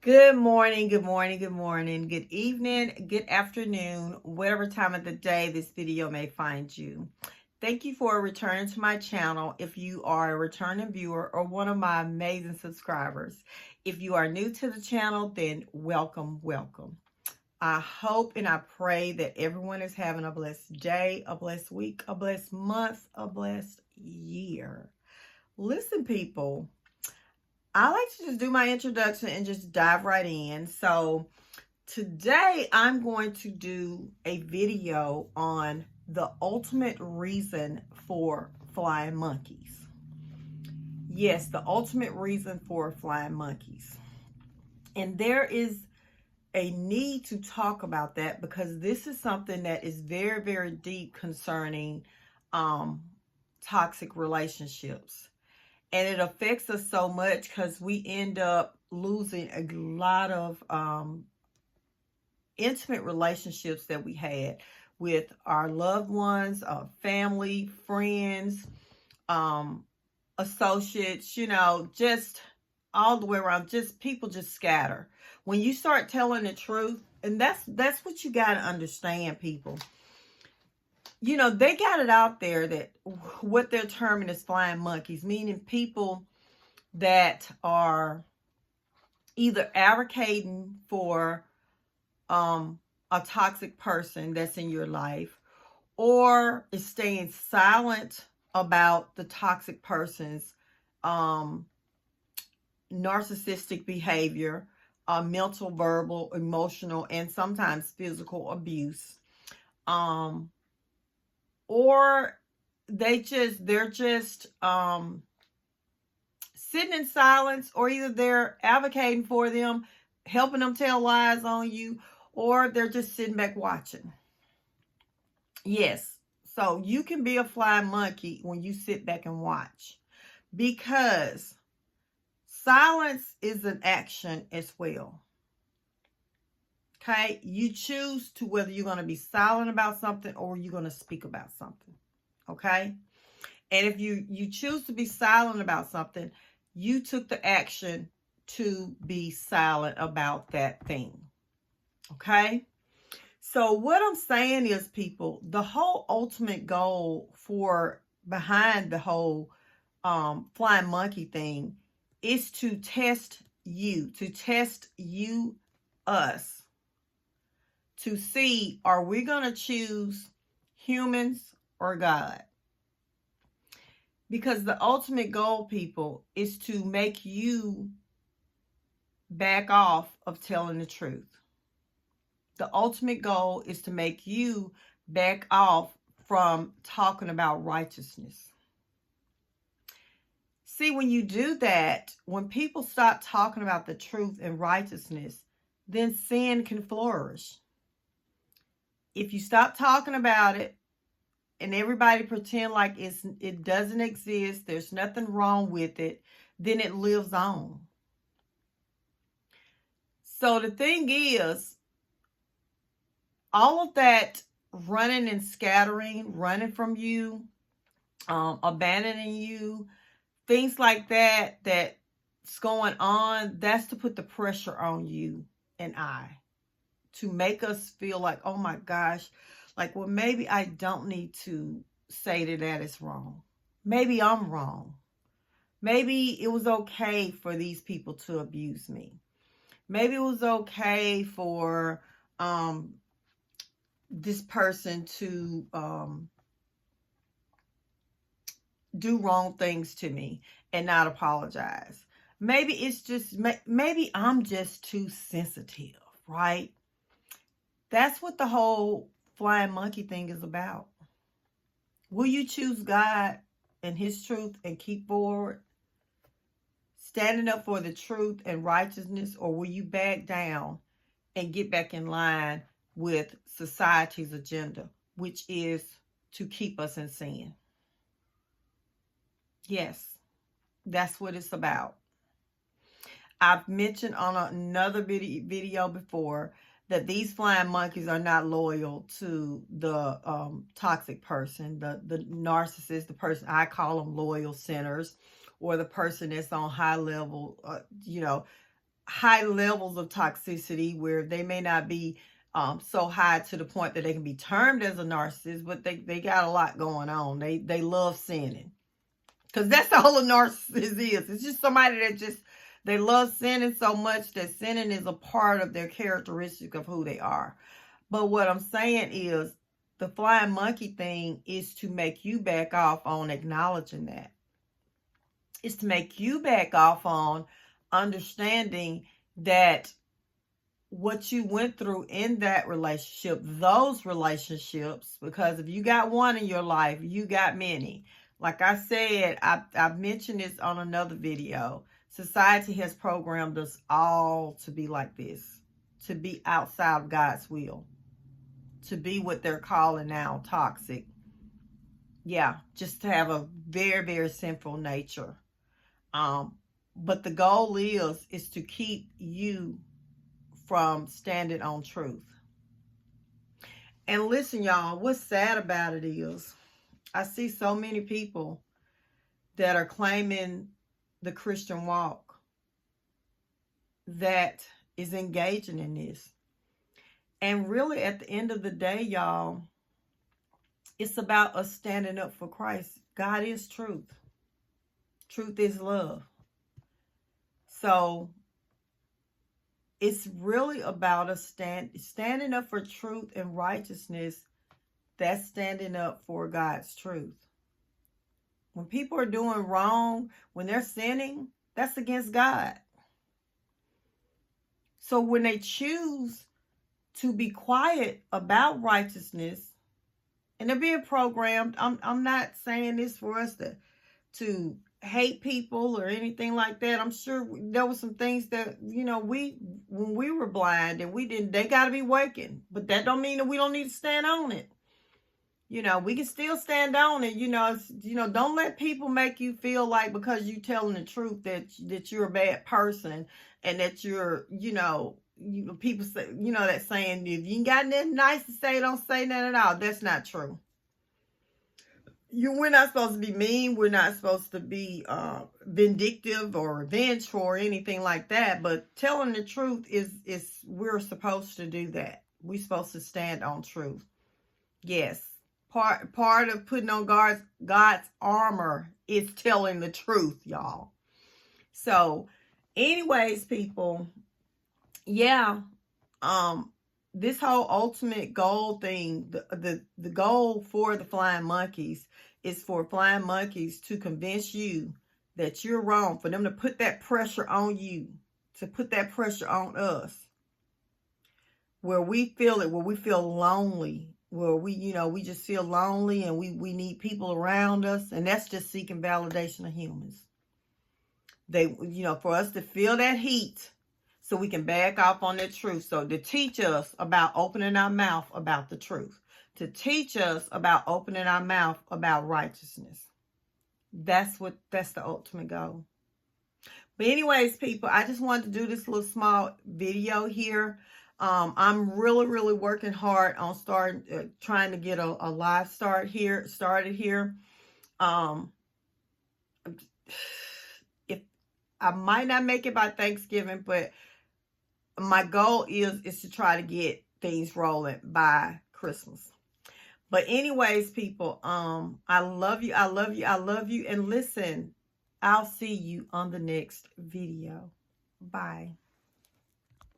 Good morning, good morning, good morning, good evening, good afternoon, whatever time of the day this video may find you. Thank you for returning to my channel if you are a returning viewer or one of my amazing subscribers. If you are new to the channel, then welcome, welcome. I hope and I pray that everyone is having a blessed day, a blessed week, a blessed month, a blessed year. Listen, people. I like to just do my introduction and just dive right in. So today I'm going to do a video on the ultimate reason for flying monkeys. Yes, the ultimate reason for flying monkeys. And there is a need to talk about that because this is something that is very, very deep concerning um, toxic relationships. And it affects us so much because we end up losing a lot of intimate relationships that we had with our loved ones, family, friends, um, associates, just all the way around. Just people just scatter. When you start telling the truth, and that's what you got to understand, people. They got it out there that what they're terming as flying monkeys, meaning people that are either advocating for a toxic person that's in your life or is staying silent about the toxic person's narcissistic behavior, mental, verbal, emotional, and sometimes physical abuse. Or they're just sitting in silence, or either they're advocating for them, helping them tell lies on you, or they're just sitting back watching. Yes, so you can be a flying monkey when you sit back and watch, because silence is an action as well. Okay, you choose to whether you're going to be silent about something or you're going to speak about something. Okay, and if you choose to be silent about something, you took the action to be silent about that thing. Okay, so what I'm saying is, people, the whole ultimate goal for behind the whole flying monkey thing is to test you, us, to see, are we going to choose humans or God? Because the ultimate goal, people, is to make you back off of telling the truth. The ultimate goal is to make you back off from talking about righteousness. See, when you do that, when people stop talking about the truth and righteousness, then sin can flourish. If you stop talking about it and everybody pretend like it doesn't exist, there's nothing wrong with it, then it lives on. So the thing is, all of that running and scattering, running from you, abandoning you, things like that's going on, that's to put the pressure on you and I, to make us feel like, oh my gosh, like, well, maybe I don't need to say that is wrong. Maybe I'm wrong. Maybe it was okay for these people to abuse me. Maybe it was okay for this person to do wrong things to me and not apologize. Maybe it's just, maybe I'm just too sensitive, right? That's what the whole flying monkey thing is about. Will you choose God and his truth and keep forward, standing up for the truth and righteousness, or will you back down and get back in line with society's agenda, which is to keep us in sin? Yes, that's what it's about. I've mentioned on another video before that these flying monkeys are not loyal to the toxic person, the narcissist, the person, I call them loyal sinners, or the person that's on high level, high levels of toxicity where they may not be so high to the point that they can be termed as a narcissist, but they got a lot going on. They love sinning. Because that's all a narcissist is. It's just somebody that just, they love sinning so much that sinning is a part of their characteristic of who they are. But what I'm saying is, the flying monkey thing is to make you back off on acknowledging that. It's to make you back off on understanding that what you went through in that relationship, those relationships, because if you got one in your life, you got many. Like I said, I've mentioned this on another video. Society has programmed us all to be like this, to be outside of God's will, to be what they're calling now toxic. Yeah, just to have a very, very sinful nature. But the goal is to keep you from standing on truth. And listen, y'all, what's sad about it is, I see so many people that are claiming the Christian walk that is engaging in this. And really, at the end of the day, y'all, it's about us standing up for Christ. God is truth. Truth is love. So it's really about us standing up for truth and righteousness. That's standing up for God's truth. When people are doing wrong, when they're sinning, that's against God. So when they choose to be quiet about righteousness, and they're being programmed, I'm not saying this for us to hate people or anything like that. I'm sure there were some things that, you know, when we were blind and we didn't, they got to be waking. But that don't mean that we don't need to stand on it. You know, we can still stand on it. You know, don't let people make you feel like because you telling the truth that you're a bad person and that you're, people say, that saying, if you ain't got nothing nice to say, don't say nothing at all. That's not true. We're not supposed to be mean. We're not supposed to be vindictive or revengeful or anything like that. But telling the truth is we're supposed to do that. We're supposed to stand on truth. Yes. Part of putting on God's armor is telling the truth, y'all. So, anyways, people, yeah, this whole ultimate goal thing, the goal for the flying monkeys is for flying monkeys to convince you that you're wrong, for them to put that pressure on you, to put that pressure on us, where we feel it, where we feel lonely, where we just feel lonely and we need people around us. And that's just seeking validation of humans. For us to feel that heat so we can back off on that truth. So to teach us about opening our mouth about the truth, to teach us about opening our mouth about righteousness. That's the ultimate goal. But anyways, people, I just wanted to do this little small video here. I'm really, really working hard on trying to get a live started here. If I might not make it by Thanksgiving, but my goal is to try to get things rolling by Christmas. But anyways, people, I love you. I love you. I love you. And listen, I'll see you on the next video. Bye.